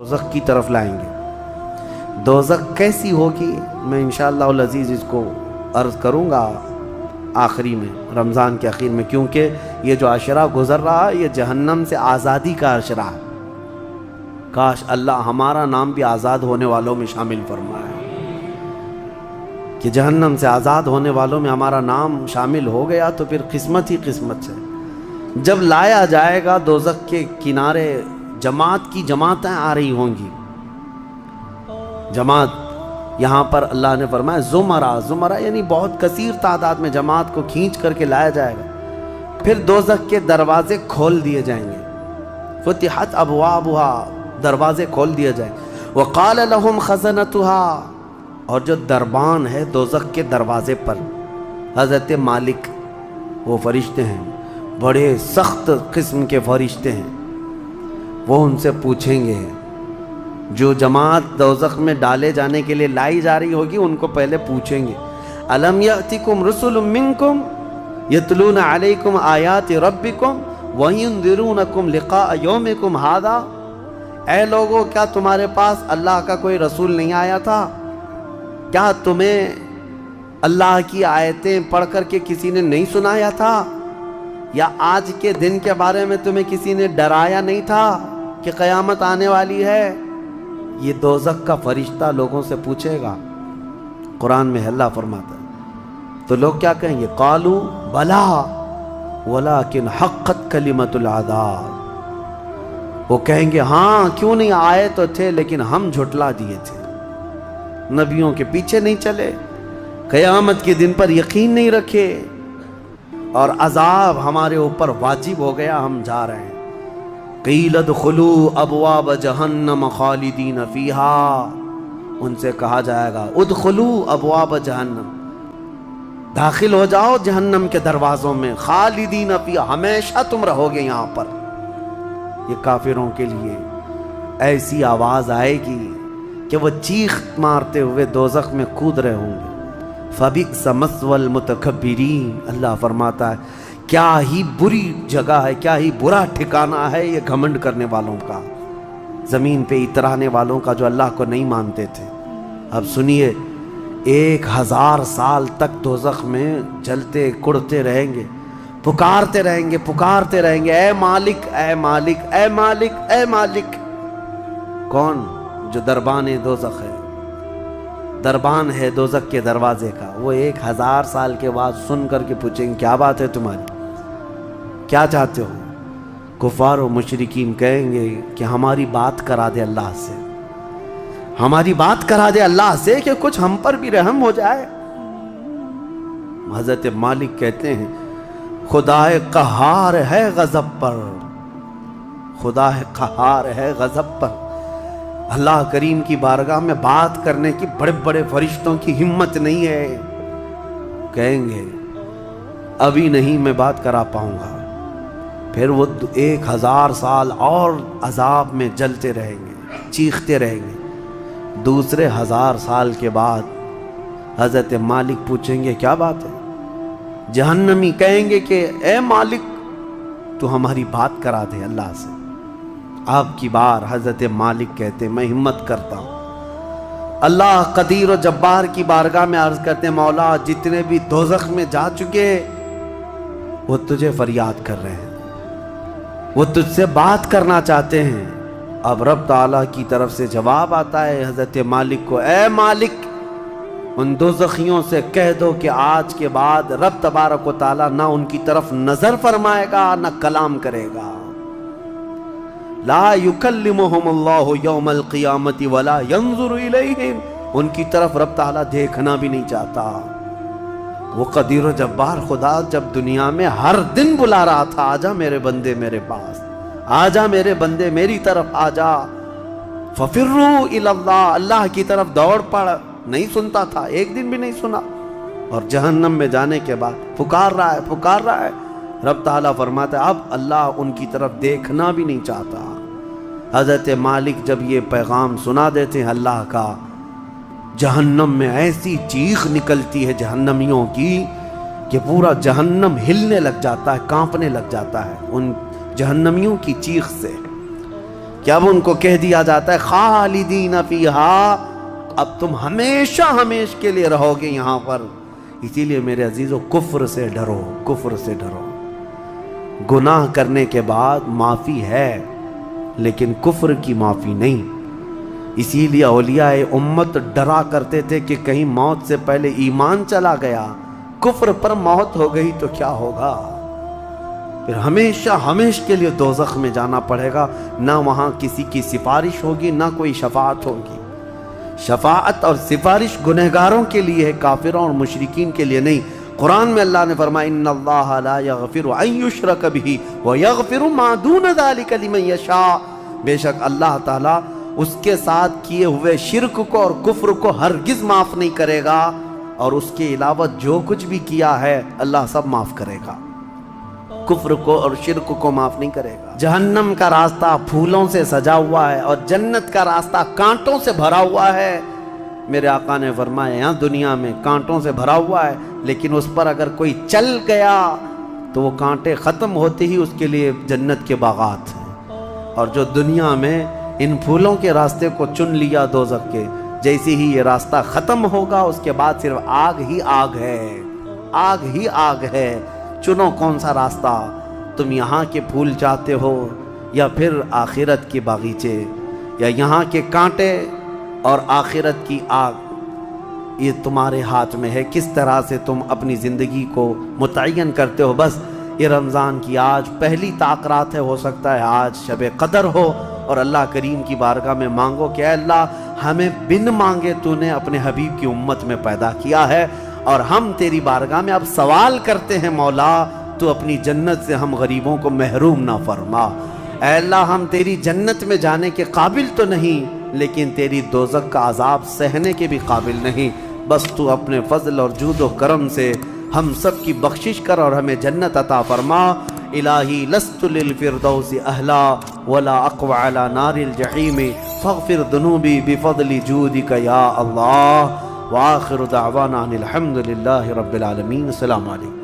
دوزخ کی طرف لائیں گے۔ دوزخ کیسی ہوگی میں انشاءاللہ العزیز اس کو عرض کروں گا آخری میں، رمضان کے آخر میں، کیونکہ یہ جو عشرہ گزر رہا ہے یہ جہنم سے آزادی کا عشرہ ہے۔ کاش اللہ ہمارا نام بھی آزاد ہونے والوں میں شامل فرمائے کہ جہنم سے آزاد ہونے والوں میں ہمارا نام شامل ہو گیا تو پھر قسمت ہی قسمت سے۔ جب لایا جائے گا دوزخ کے کنارے جماعت کی جماعتیں آ رہی ہوں گی، جماعت یہاں پر اللہ نے فرمایا زمرہ یعنی بہت کثیر تعداد میں جماعت کو کھینچ کر کے لایا جائے گا۔ پھر دوزخ کے دروازے کھول دیے جائیں گے، فتحت ابوابها، دروازے کھول دیے جائیں گے۔ وقال لهم خزنتها، اور جو دربان ہے دوزخ کے دروازے پر حضرت مالک، وہ فرشتے ہیں، بڑے سخت قسم کے فرشتے ہیں، وہ ان سے پوچھیں گے، جو جماعت دوزخ میں ڈالے جانے کے لیے لائی جا رہی ہوگی ان کو پہلے پوچھیں گے، الم یأتکم رسل منکم یتلون علیکم آیات ربکم وینذرونکم لقاء یومکم ھذا، اے لوگو کیا تمہارے پاس اللہ کا کوئی رسول نہیں آیا تھا؟ کیا تمہیں اللہ کی آیتیں پڑھ کر کے کسی نے نہیں سنایا تھا؟ یا آج کے دن کے بارے میں تمہیں کسی نے ڈرایا نہیں تھا کہ قیامت آنے والی ہے؟ یہ دوزخ کا فرشتہ لوگوں سے پوچھے گا، قرآن میں اللہ فرماتا ہے۔ تو لوگ کیا کہیں گے؟ قالوا بلا ولکن حقت کلمۃ العذاب، وہ کہیں گے ہاں کیوں نہیں آئے تو تھے لیکن ہم جھٹلا دیے تھے، نبیوں کے پیچھے نہیں چلے، قیامت کے دن پر یقین نہیں رکھے، اور عذاب ہمارے اوپر واجب ہو گیا، ہم جا رہے ہیں۔ قیل ادخلوا ابواب جہنم خالدین فیہا، ان سے کہا جائے گا ادخلوا ابواب جہنم، داخل ہو جاؤ جہنم کے دروازوں میں، خالدین فیہا، ہمیشہ تم رہو گے یہاں پر۔ یہ کافروں کے لیے ایسی آواز آئے گی کہ وہ چیخ مارتے ہوئے دوزخ میں کود رہے ہوں گے۔ فَبِئْسَ مَثْوَى الْمُتَكَبِّرِينَ، اللہ فرماتا ہے کیا ہی بری جگہ ہے، کیا ہی برا ٹھکانہ ہے یہ گھمنڈ کرنے والوں کا، زمین پہ اترانے والوں کا جو اللہ کو نہیں مانتے تھے۔ اب سنیے، 1000 سال تک دوزخ میں جلتے کڑتے رہیں گے، پکارتے رہیں گے، اے مالک اے مالک اے مالک اے مالک۔ کون؟ جو دربان دوزخ ہے، دربان ہے دوزخ کے دروازے کا، وہ 1000 سال کے بعد سن کر کے پوچھیں گے کیا بات ہے تمہاری، کیا چاہتے ہو؟ کفار و مشرکین کہیں گے کہ ہماری بات کرا دے اللہ سے، ہماری بات کرا دے اللہ سے کہ کچھ ہم پر بھی رحم ہو جائے۔ حضرت مالک کہتے ہیں خدا قہار ہے غضب پر، خدا قہار ہے غضب پر، اللہ کریم کی بارگاہ میں بات کرنے کی بڑے بڑے فرشتوں کی ہمت نہیں ہے، کہیں گے ابھی نہیں میں بات کرا پاؤں گا۔ پھر وہ 1000 سال اور عذاب میں جلتے رہیں گے، چیختے رہیں گے۔ دوسرے 1000 سال کے بعد حضرت مالک پوچھیں گے کیا بات ہے؟ جہنمی کہیں گے کہ اے مالک تو ہماری بات کرا دے اللہ سے۔ آپ کی بار حضرت مالک کہتے میں ہمت کرتا ہوں، اللہ قدیر و جبار کی بارگاہ میں عرض کرتے مولا جتنے بھی دوزخ میں جا چکے وہ تجھے فریاد کر رہے ہیں، وہ تجھ سے بات کرنا چاہتے ہیں۔ اب رب تعالیٰ کی طرف سے جواب آتا ہے حضرت مالک کو، اے مالک ان دوزخیوں سے کہہ دو کہ آج کے بعد رب تبارک و تعالیٰ نہ ان کی طرف نظر فرمائے گا نہ کلام کرے گا، لا یکلمہم اللہ یوم القیامت ولا ینظر الیہم، ان کی طرف رب تعالیٰ دیکھنا بھی نہیں چاہتا۔ وہ قدیر و جبار خدا جب دنیا میں ہر دن بلا رہا تھا آجا میرے بندے میرے پاس، آجا میرے بندے میری طرف آجا، ففروا الی اللہ، اللہ کی طرف دوڑ پڑ، نہیں سنتا تھا، ایک دن بھی نہیں سنا، اور جہنم میں جانے کے بعد پکار رہا ہے۔ رب تعالیٰ فرماتا ہے اب اللہ ان کی طرف دیکھنا بھی نہیں چاہتا۔ حضرت مالک جب یہ پیغام سنا دیتے ہیں اللہ کا، جہنم میں ایسی چیخ نکلتی ہے جہنمیوں کی کہ پورا جہنم ہلنے لگ جاتا ہے، کانپنے لگ جاتا ہے ان جہنمیوں کی چیخ سے کہ اب ان کو کہہ دیا جاتا ہے خالدین فیہا، اب تم ہمیشہ ہمیش کے لیے رہو گے یہاں پر۔ اسی لیے میرے عزیزو کفر سے ڈرو، کفر سے ڈرو۔ گناہ کرنے کے بعد معافی ہے لیکن کفر کی معافی نہیں۔ اسی لیے اولیاء امت ڈرا کرتے تھے کہ کہیں موت سے پہلے ایمان چلا گیا، کفر پر موت ہو گئی تو کیا ہوگا؟ پھر ہمیشہ ہمیش کے لیے دوزخ میں جانا پڑے گا، نہ وہاں کسی کی سفارش ہوگی نہ کوئی شفاعت ہوگی۔ شفاعت اور سفارش گنہگاروں کے لیے ہے، کافروں اور مشرکین کے لیے نہیں۔ قرآن میں اللہ نے فرمایا ان اللہ لا یغفر ان یشرک بہ ویغفر ما دون ذلک لمن یشاء، بے شک اللہ تعالیٰ اس کے ساتھ کیے ہوئے شرک کو اور کفر کو ہرگز معاف نہیں کرے گا، اور اس کے علاوہ جو کچھ بھی کیا ہے اللہ سب معاف کرے گا، کفر کو اور شرک کو معاف نہیں کرے گا۔ جہنم کا راستہ پھولوں سے سجا ہوا ہے اور جنت کا راستہ کانٹوں سے بھرا ہوا ہے۔ میرے آقا نے فرمایا یہاں دنیا میں کانٹوں سے بھرا ہوا ہے، لیکن اس پر اگر کوئی چل گیا تو وہ کانٹے ختم ہوتے ہی اس کے لیے جنت کے باغات ہیں۔ اور جو دنیا میں ان پھولوں کے راستے کو چن لیا دوزخ کے، جیسے ہی یہ راستہ ختم ہوگا اس کے بعد صرف آگ ہی آگ ہے، آگ ہی آگ ہے۔ چنو کون سا راستہ، تم یہاں کے پھول چاہتے ہو یا پھر آخرت کے باغیچے، یا یہاں کے کانٹے اور آخرت کی آگ؟ یہ تمہارے ہاتھ میں ہے، کس طرح سے تم اپنی زندگی کو متعین کرتے ہو۔ بس یہ رمضان کی آج پہلی تاکرات ہے، ہو سکتا ہے آج شب قدر ہو، اور اللہ کریم کی بارگاہ میں مانگو کہ اے اللہ ہمیں بن مانگے تو نے اپنے حبیب کی امت میں پیدا کیا ہے، اور ہم تیری بارگاہ میں اب سوال کرتے ہیں مولا تو اپنی جنت سے ہم غریبوں کو محروم نہ فرما۔ اے اللہ ہم تیری جنت میں جانے کے قابل تو نہیں، لیکن تیری دوزخ کا عذاب سہنے کے بھی قابل نہیں، بس تو اپنے فضل اور جود و کرم سے ہم سب کی بخشش کر اور ہمیں جنت عطا فرما۔ الہی لست للفردوس اہلا ولا اقوى على نار الجحیم فاغفر ذنوبی بفضل جودک یا اللہ۔ وآخر دعوانا ان الحمد للہ رب العالمین۔ السلام علیکم۔